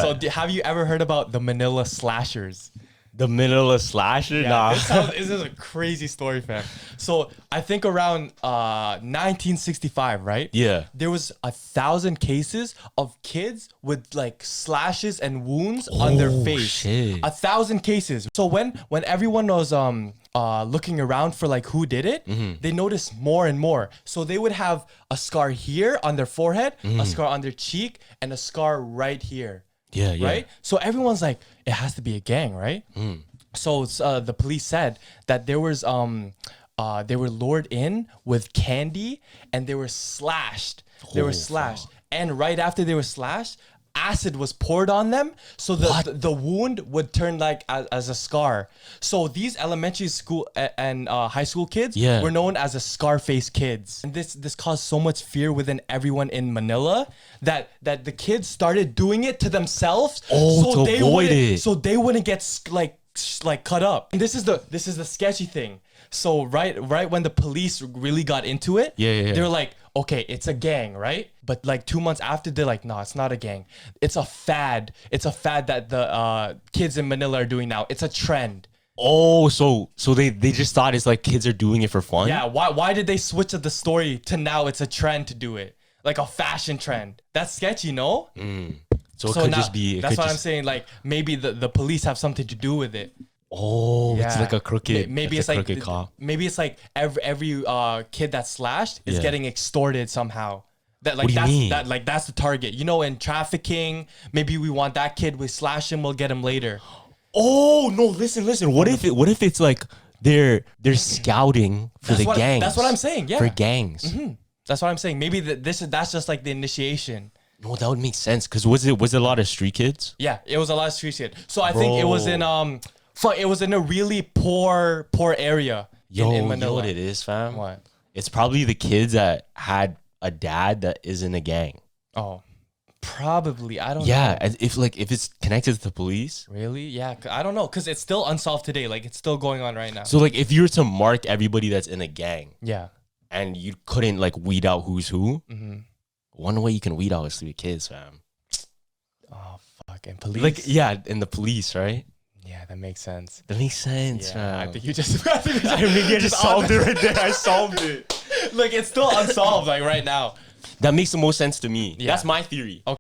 So have you ever heard about the Manila slashers? The Manila slasher? Yeah, Nah. this is a crazy story, fam. So I think around 1965, right? Yeah. There was 1,000 cases of kids with like slashes and wounds on their face. Shit. 1,000 cases. So when everyone was looking around for like who did it, they noticed more and more. So they would have a scar here on their forehead, a scar on their cheek, and a scar right here. Yeah, yeah. Right? So everyone's like, it has to be a gang, right? So the police said that there was they were lured in with candy and they were slashed. They were slashed. And right after they were slashed, acid was poured on them, so the wound would turn like as a scar. So these elementary school and high school kids were known as the Scarface kids. And this caused so much fear within everyone in Manila that the kids started doing it to themselves, to avoid it. so they wouldn't get like cut up. And this is the sketchy thing. So right when the police really got into it, they were like, okay, it's a gang, right? But like 2 months after, they're like, no, it's not a gang. It's a fad. It's a fad that the kids in Manila are doing now. It's a trend. Oh, so they just thought it's like kids are doing it for fun? Yeah, why did they switch up the story to now it's a trend to do it? Like a fashion trend. That's sketchy, no? So it could just be... That's what I'm saying. Like maybe the police have something to do with it. Oh, it's like a crooked. Maybe it's like crooked cop. Maybe it's like every kid that's slashed is getting extorted somehow. That like that's the target. You know, in trafficking, maybe we want that kid. We slash him. We'll get him later. Oh no! Listen. What if it's like they're scouting for gangs? That's what I'm saying. Yeah, for gangs. That's what I'm saying. Maybe that's just like the initiation. No, that would make sense. Cause was it a lot of street kids? Yeah, it was a lot of street kids. So I think it was in it was in a really poor area in Manila. You know what it is, fam? What? It's probably the kids that had a dad that is in a gang. Oh, probably. I don't know. Yeah, if it's connected to the police. Really? Yeah, I don't know. Because it's still unsolved today. Like, it's still going on right now. So, like, if you were to mark everybody that's in a gang. Yeah. And you couldn't, like, weed out who's who. One way you can weed out is through the kids, fam. Oh, fuck. And police? Like, yeah, and the police, right? Yeah, that makes sense. That makes sense, yeah, fam. I think you just... maybe I just solved it right there. I solved it. Like, it's still unsolved, like, right now. That makes the most sense to me. Yeah. That's my theory. Okay.